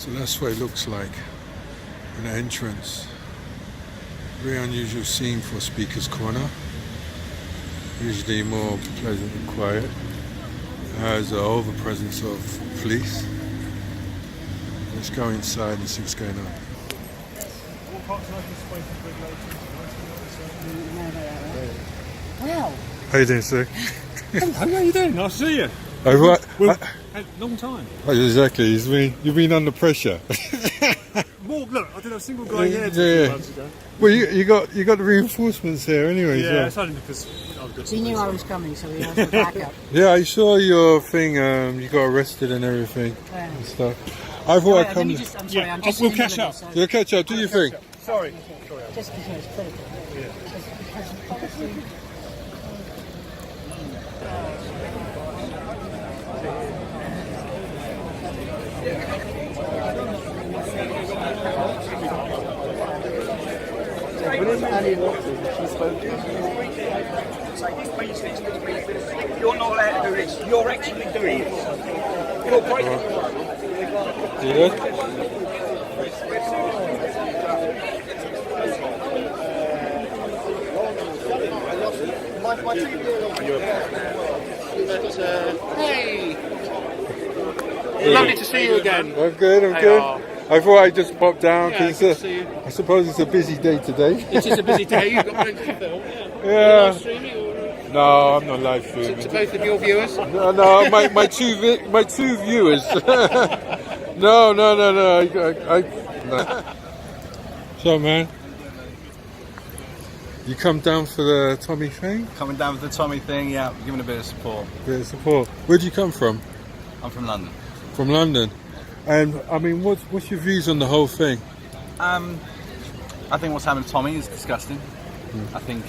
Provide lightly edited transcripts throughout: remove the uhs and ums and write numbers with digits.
So that's what it looks like, an entrance. Very unusual scene for Speaker's Corner. Usually more pleasant and quiet. Has an over-presence of police. Let's go inside and see what's going on. Wow. How you doing, sir? Hello, how are you doing? Nice to see you. Long time. Exactly. You've been under pressure. Well, look, I did a single guy here 2 months ago. Well, you got the reinforcements here anyway. Yeah, so. it's only because I've got. He knew I was coming, so he had to back up. Yeah, I saw your thing. You got arrested and everything and stuff. I thought I'd come. I'm sorry, I'm just we'll catch up. You'll catch up. Do you think? Sorry. Just because it's critical. Yeah. Because obviously. You're not allowed to do this. You're actually doing it. You're breaking the law. Hey! Lovely to see you again. I'm good. I'm good. I thought I'd just pop down because I suppose it's a busy day today. It is a busy day. You've got plenty to film. Yeah. No, I'm not live streaming. To both of your viewers. No, my two viewers. No. No. So, man, you come down for the Tommy thing? Coming down for the Tommy thing, yeah, giving a bit of support. Bit of support. Where'd you come from? I'm from London. From London. And I mean, what's your views on the whole thing? I think what's happened to Tommy is disgusting. I think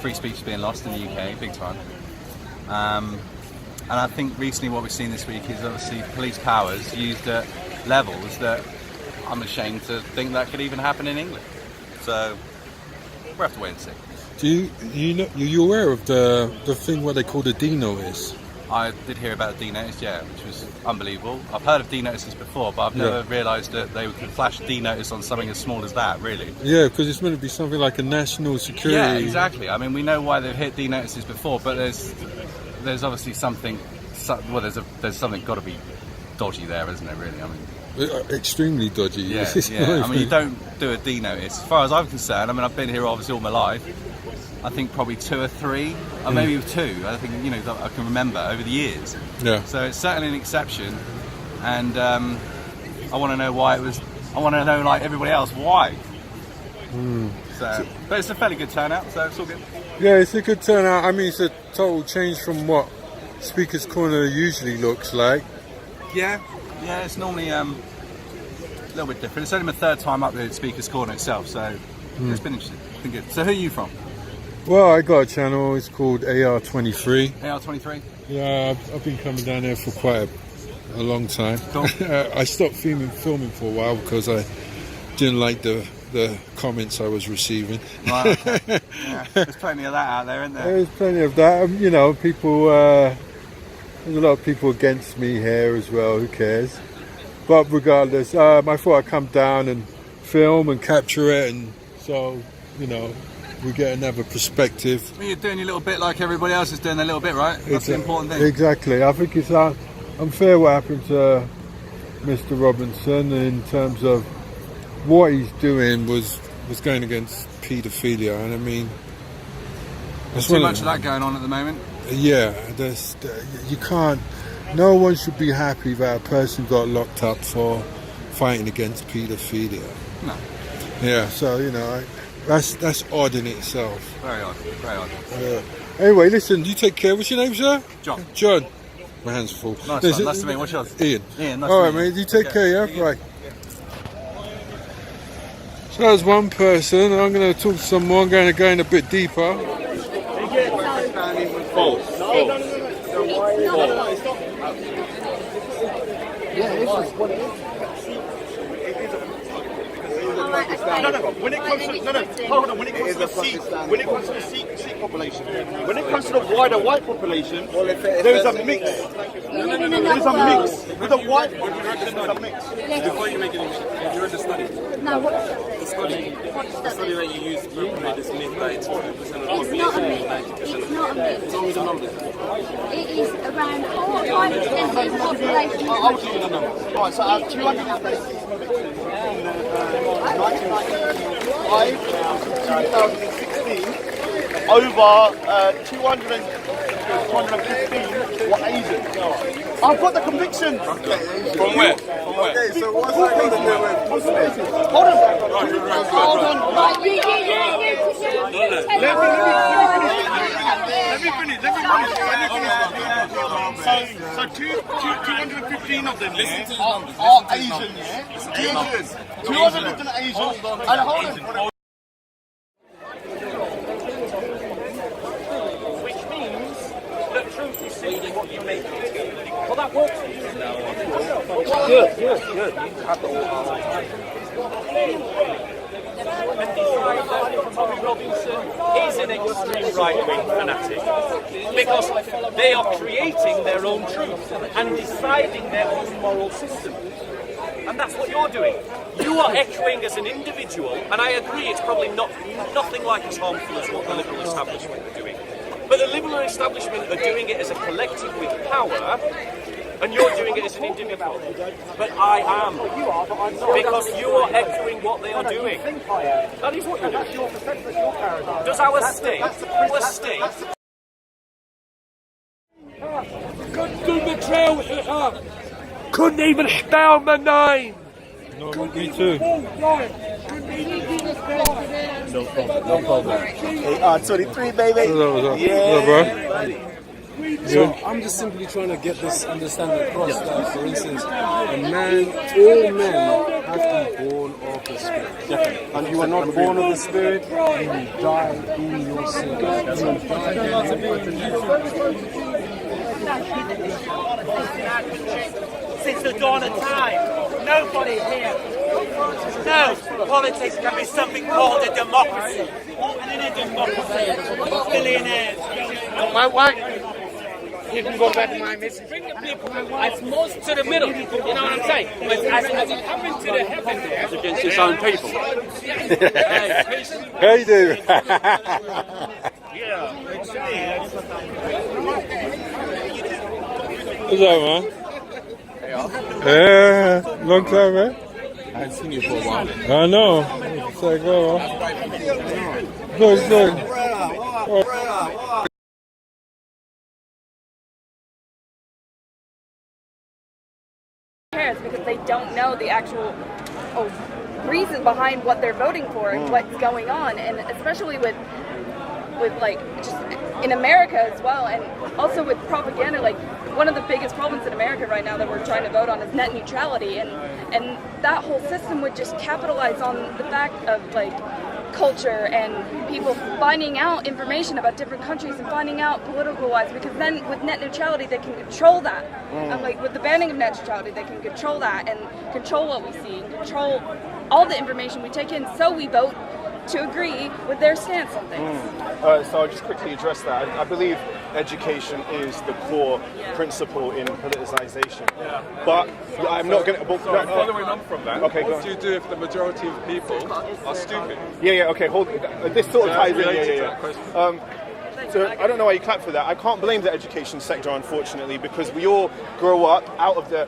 free speech is being lost in the UK, big time. And I think recently what we've seen this week is obviously police powers used at levels that I'm ashamed to think that could even happen in England. So we'll have to wait and see. You aware of the thing what they call the D notice? I did hear about the D notice, yeah, which was unbelievable. I've heard of D notices before, but I've never realised that they could flash D notice on something as small as that, really. Yeah, because it's meant to be something like a national security. Yeah, exactly. I mean, we know why they've hit D notices before, but there's obviously something. Well, there's something got to be dodgy there, isn't there? Really, I mean, extremely dodgy. Yeah, yeah. I mean, you don't do a D notice. As far as I'm concerned, I mean, I've been here obviously all my life. I think probably 2 or 3, or maybe 2. I think that I can remember over the years. Yeah. So it's certainly an exception, and I want to know why it was. I want to know, like everybody else, why. So, but it's a fairly good turnout, so it's all good. Yeah, it's a good turnout. I mean, it's a total change from what Speaker's Corner usually looks like. Yeah, it's normally a little bit different. It's only my 3rd time up at Speaker's Corner itself, so it's been interesting. It's been good. So who are you from? Well, I got a channel. It's called AR23. AR23. Yeah, I've been coming down there for quite a long time. Cool. I stopped filming for a while because I didn't like the comments I was receiving. Right, okay. Yeah, there's plenty of that out there, isn't there? There's plenty of that. People. There's a lot of people against me here as well. Who cares? But regardless, I thought I'd come down and film and capture it, and so we get another perspective. Well, you're doing your little bit like everybody else is doing their little bit, right? That's the important thing. Exactly. I think it's unfair what happened to Mr. Robinson in terms of what he's doing was going against paedophilia, and I mean, there's too much of that going on at the moment. Yeah, you can't. No one should be happy that a person got locked up for fighting against paedophilia. No. Yeah, so that's odd in itself. Very odd. Very odd. Anyway, listen. You take care. What's your name, sir? John. John. My hands are full. Nice to meet you. What's yours? Ian. Ian. Nice All to right, meet you. mate. You take care. Yeah. Right. So that's one person. I'm going to talk to some more. I'm going to go in a bit deeper. False. No, when it comes to hold on, when it comes to the Sikh population. When it comes to the wider white population, there's a mix. There's a mix. With the white population, there's a mix. Before you make it, have you read the study? No, what? The study that you used to create this myth that it's 40% of the It's not a myth. It's not a myth. Tell me the numbers. It is around 4 or 5% of the population. I'll give you the number. Right, so out of 236 convictions in 1995 to 2016, over 215 were Asian. I've got the conviction. From where? Okay, so what's that got to do with Muslims? Hold on. Hold on. Right, Let me finish. So 215 of them are Asian, yeah? Asian. 215 Asian. And hold on. Which means that truth is simply what you make it. Well, that works for you. Good. And decide that Tommy Robinson is an extreme right-wing fanatic because they are creating their own truth and deciding their own moral system. And that's what you're doing. You are echoing as an individual, and I agree it's probably nothing like as harmful as what the liberal establishment are doing. But the liberal establishment are doing it as a collective with power, and you're doing it as an individual. But I am. Because you are echoing what they are doing. That is what you're doing. Does our state, Couldn't do the trail hitter. Couldn't even spell my name. No, me too. No problem. Hey, 23, baby. Yeah, bro. So I'm just simply trying to get this understanding across that, for instance, all men have to be born of the Spirit. And you are not born of the Spirit. And you die in your sin. since the dawn of time, nobody here knows politics can be something called a democracy. And in a democracy, billionaires. My wife. You can go back to my mission. Bring the people as most to the middle. You know what I'm saying? But as you come into the heaven there, It's against his own people. How you do? What's up, man? Yeah, long time, man. I haven't seen you for a while. I know. It's like, oh, good. Because they don't know the actual reason behind what they're voting for and what's going on, and especially with like just in America as well, and also with propaganda. Like one of the biggest problems in America right now that we're trying to vote on is net neutrality, and that whole system would just capitalize on the fact of like culture and people finding out information about different countries and finding out political wise, because then with net neutrality they can control that. Like with the banning of net neutrality they can control that and control what we see and control all the information we take in, so we vote to agree with their stance on things. So I'll just quickly address that. I believe education is the core principle in politicization. Yeah. But I'm not going to... Following on from that, okay, what do you do if the majority of people are stupid? Yeah, okay, hold this sort of ties in. Yeah. So I don't know why you clap for that. I can't blame the education sector, unfortunately, because we all grow up out of the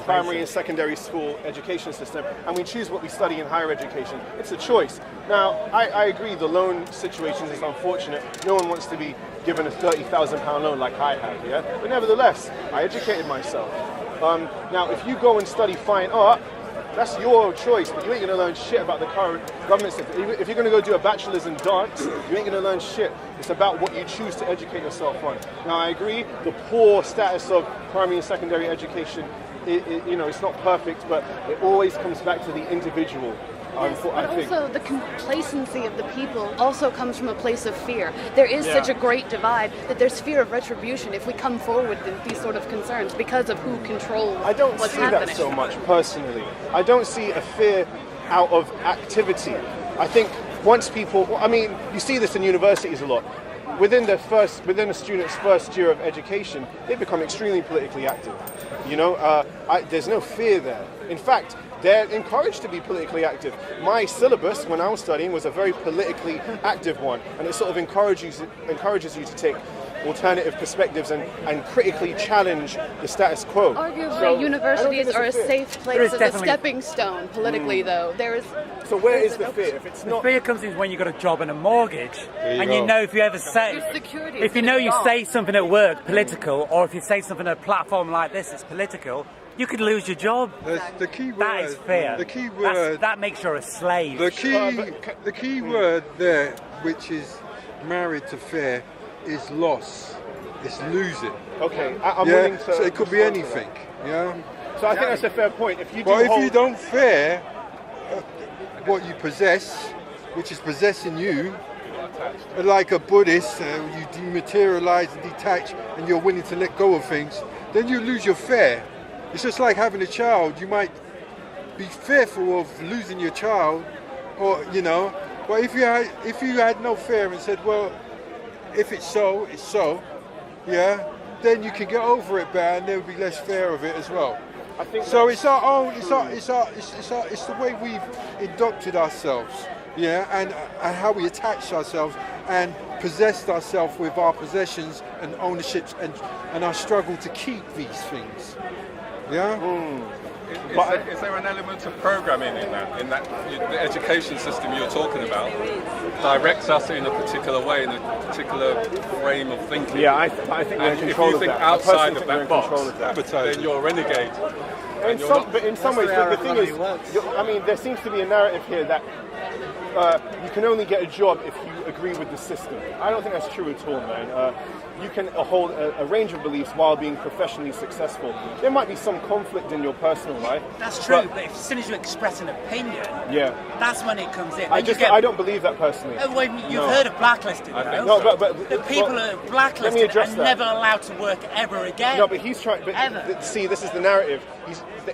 primary and secondary school education system, and we choose what we study in higher education. It's a choice. Now, I agree the loan situation is unfortunate. No one wants to be given a £30,000 loan like I have, yeah? But nevertheless, I educated myself. Now, if you go and study fine art, that's your choice, but you ain't gonna learn shit about the current government system. If you're gonna go do a bachelor's in dance, you ain't gonna learn shit. It's about what you choose to educate yourself on. Now, I agree, the poor status of primary and secondary education, it's not perfect, but it always comes back to the individual. But also the complacency of the people also comes from a place of fear. There is such a great divide that there's fear of retribution if we come forward with these sort of concerns because of who controls what's happening. I don't see that so much personally. I don't see a fear out of activity. I think once people, you see this in universities a lot. within a student's first year of education, they become extremely politically active. You know, there's no fear there. In fact, they're encouraged to be politically active. My syllabus, when I was studying, was a very politically active one, and it sort of encourages you to take alternative perspectives and critically challenge the status quo. Arguably, universities are a safe place as a stepping stone politically, though. So where is the fear? If it's the not, fear comes in when you've got a job and a mortgage, and you know if you ever say, if you know you say something at work political, or if you say something at a platform like this it's political, you could lose your job. The key word. That is fear. The key word. That makes you a slave. The key word there, which is married to fear, is loss. It's losing. Okay, I'm willing to. So it could be anything. Yeah. So I think that's a fair point. If you don't fear what you possess, which is possessing you, like a Buddhist, you dematerialize and detach, and you're willing to let go of things, then you lose your fear. It's just like having a child. You might be fearful of losing your child, or but if you had no fear and said, well, if it's so, it's so, then you can get over it better, and there will be less fear of it as well. I think so. It's our own. It's the way we've adopted ourselves, and how we attach ourselves and possessed ourselves with our possessions and ownerships and our struggle to keep these things. Yeah. Is there an element of programming in that the education system you're talking about directs us in a particular way, in a particular frame of thinking? Yeah, I think we're in control of that. If you think outside of that box, then you're a renegade. But in some ways, the thing is, there seems to be a narrative here that you can only get a job if you agree with the system. I don't think that's true at all, man. You can hold a range of beliefs while being professionally successful. There might be some conflict in your personal life. That's true, but as soon as you express an opinion, that's when it comes in. I don't believe that personally. You've heard of blacklisting, though. No, but the people are blacklisted and never allowed to work ever again. No, but he's trying. But see, this is the narrative.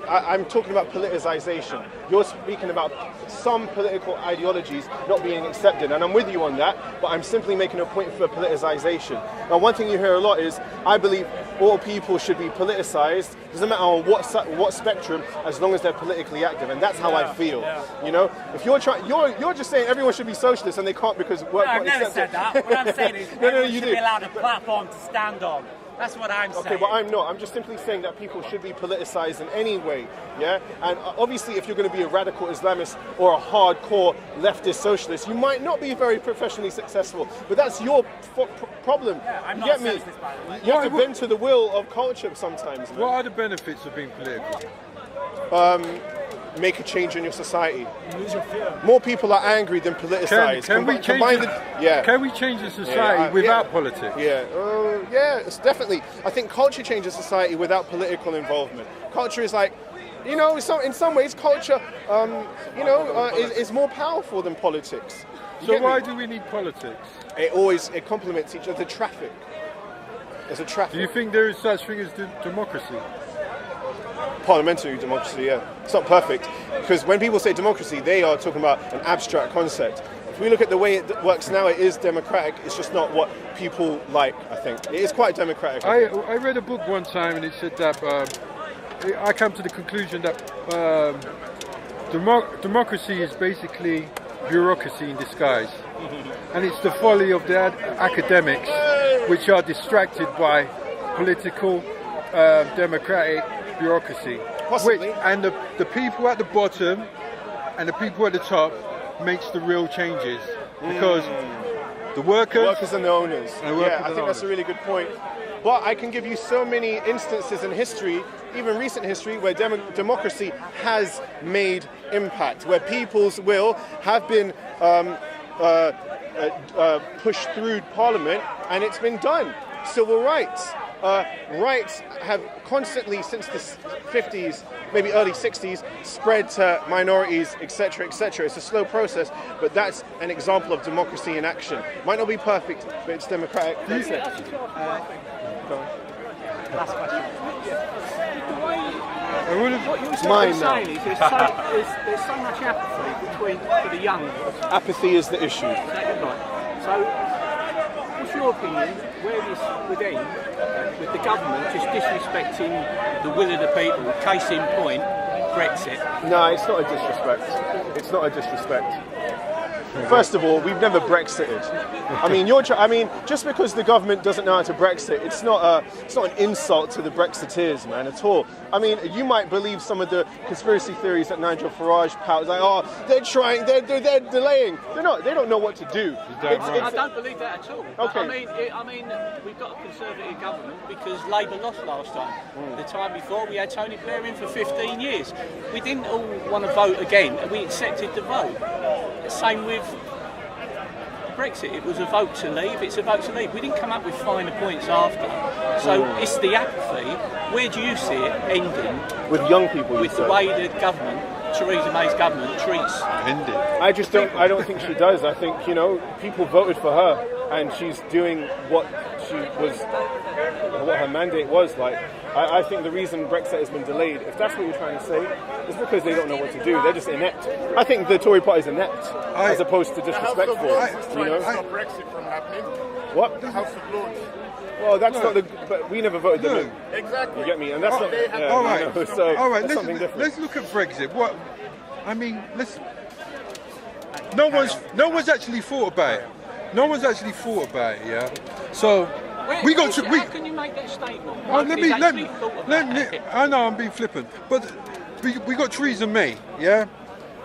I'm talking about politicization. You're speaking about some political ideologies not being accepted, and I'm with you on that, but I'm simply making a point for politicization. Now, one thing you hear a lot is, I believe all people should be politicized, doesn't matter on what spectrum, as long as they're politically active, and that's how I feel. You know, if you're just saying everyone should be socialist and they can't because work I've never said that. What I'm saying is everyone should be allowed a platform to stand on. That's what I'm saying. Okay, but I'm not. I'm just simply saying that people should be politicized in any way, And obviously, if you're going to be a radical Islamist or a hardcore leftist socialist, you might not be very professionally successful. But that's your problem. I'm you not get me? socialist, by the way. You have to bend to the will of culture sometimes. Man. What are the benefits of being political? Make a change in your society. You lose your fear. More people are angry than politicized. Can we change the society without politics? It's definitely. I think culture changes society without political involvement. Culture is like, in some ways, culture, is more powerful than politics. So why do we need politics? It complements each other. Traffic. There's a traffic. Do you think there is such thing as democracy? Parliamentary democracy, it's not perfect, because when people say democracy, they are talking about an abstract concept. If we look at the way it works now, it is democratic. It's just not what people like. I think it is quite democratic. I read a book one time, and it said that I come to the conclusion that democracy is basically bureaucracy in disguise, and it's the folly of the academics, which are distracted by political, democratic bureaucracy. And the people at the bottom and the people at the top makes the real changes, because the workers and the owners. I think that's a really good point. But I can give you so many instances in history, even recent history, where democracy has made impact, where people's will have been pushed through Parliament, and it's been done. Civil rights. Rights have constantly, since the 50s, maybe early 60s, spread to minorities, etc., etc. It's a slow process, but that's an example of democracy in action. Might not be perfect, but it's democratic. That's it. Last question. What you're saying is there's so much apathy for the young. Apathy is the issue. So, what's your opinion where this would end with the government just disrespecting the will of the people? Case in point, Brexit. No, it's not a disrespect. It's not a disrespect. First of all, we've never Brexited. I mean, just because the government doesn't know how to Brexit, it's not an insult to the Brexiteers, man, at all. I mean, you might believe some of the conspiracy theories that Nigel Farage pouts, like, oh, they're delaying. They're not. They don't know what to do. I don't believe that at all. Okay. I mean, we've got a Conservative government because Labour lost last time. The time before, we had Tony Blair in for 15 years. We didn't all want to vote again, and we accepted the vote. Same with Brexit. It was a vote to leave. It's a vote to leave. We didn't come up with finer points after. So it's the apathy. Where do you see it ending? With young people, with the way the government, Theresa May's government, treats. Ending. I don't think she does. I think people voted for her, and she's doing what her mandate was. Like, I think the reason Brexit has been delayed, if that's what you're trying to say, is because they don't know what to do. They're just inept. I think the Tory party is inept, as opposed to disrespectful. Stop Brexit from happening. What? The House of Lords. Well, that's not the. But we never voted them in. Exactly. You get me? And that's not. Yeah, all right. All right. That's something different. Let's look at Brexit. What? I mean, No one's actually thought about it. No one's actually thought about it. Yeah. So. How can you make that statement? I know I'm being flippant, but we got Theresa May, yeah?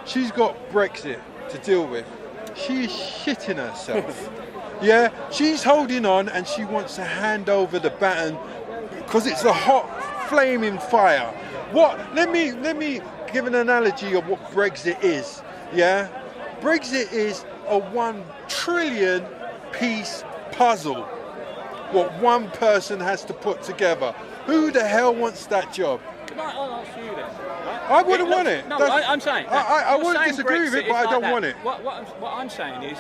She's got Brexit to deal with. She is shitting herself, yeah? She's holding on and she wants to hand over the baton because it's a hot, flaming fire. Let me give an analogy of what Brexit is, yeah? Brexit is a 1 trillion piece puzzle. What one person has to put together. Who the hell wants that job? I'll ask you then. Right? I wouldn't want it. No, I'm saying. I wouldn't disagree with it, but I don't want it. What I'm saying is,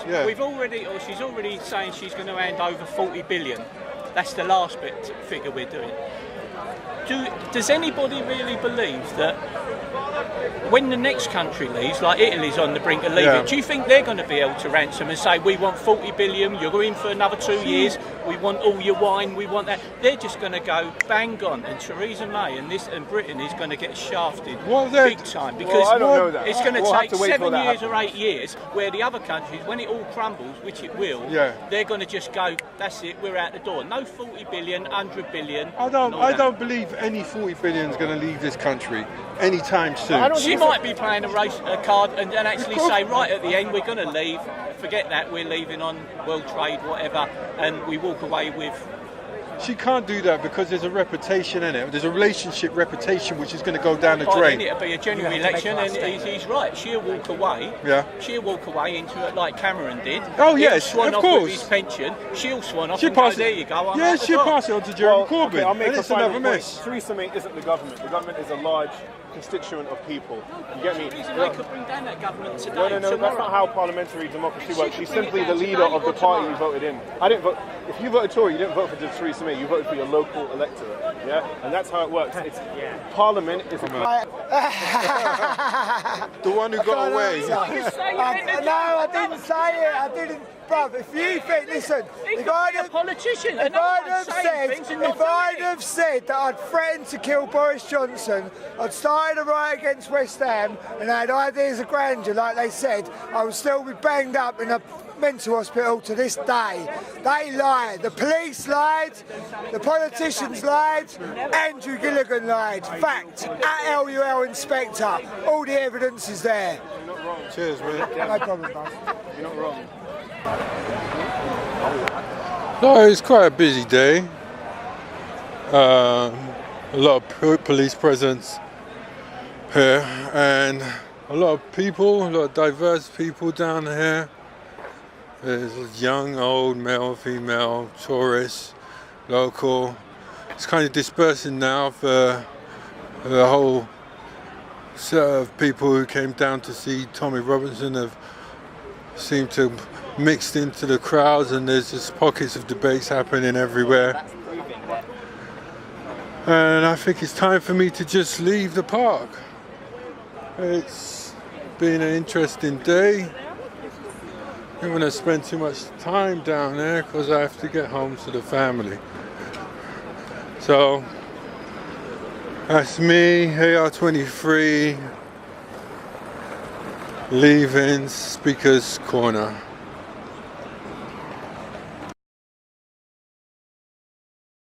she's already saying she's going to hand over 40 billion. That's the last figure we're doing. Does anybody really believe that when the next country leaves, like Italy's on the brink of leaving, do you think they're going to be able to ransom and say, we want 40 billion, you're in for another 2 years, we want all your wine, we want that? They're just going to go bang on, and Theresa May and Britain is going to get shafted big time, because I don't know that. It's going to take 7 years or 8 years, where the other countries, when it all crumbles, which it will, they're going to just go, that's it, we're out the door. No 40 billion, 100 billion. I don't believe any 40 billion is going to leave this country anytime soon. She might be playing a card and actually say, right at the end, we're going to leave. Forget that, we're leaving on world trade, whatever, and we walk away with. She can't do that because there's a reputation in it. There's a relationship reputation which is going to go down the drain. It'll be a genuine election, and he's right. She'll walk away. Yeah. She'll walk away into it like Cameron did. Oh yes, He'll swan of off course. with his pension. She'll swan off She'll and go, pass there you go. Yeah, she'll pass it on to Jeremy Corbyn. Okay, I'll make and a it's final another point. mess. Theresa May isn't the government. The government is a large constituent of people. You get me? Theresa May could bring down that government today. No, that's not how parliamentary democracy works. She's simply the leader of the party you voted in. I didn't vote. If you voted Tory, you didn't vote for Theresa May. You voted for your local electorate. Yeah, and that's how it works. It's Parliament is a. The one who got away. No, I didn't say it. I didn't. Bruv, if you think, listen, if I'd have said that I'd threatened to kill Boris Johnson, I'd started a riot against West Ham, and I had ideas of grandeur, like they said, I would still be banged up in a mental hospital to this day. They lied. The police lied. The politicians lied. Andrew Gilligan lied. Fact. At LUL Inspector. All the evidence is there. You're not wrong. Cheers, man. No problem, bud. You're not wrong. No, it's quite a busy day. A lot of police presence here, and a lot of people, a lot of diverse people down here. There's young, old, male, female, tourists, local. It's kind of dispersing now for the whole set of people who came down to see Tommy Robinson have seemed to mixed into the crowds, and there's just pockets of debates happening everywhere. And I think it's time for me to just leave the park. It's been an interesting day. don't want to spend too much time down there because I have to get home to the family. So that's me, AR23, leaving Speaker's Corner.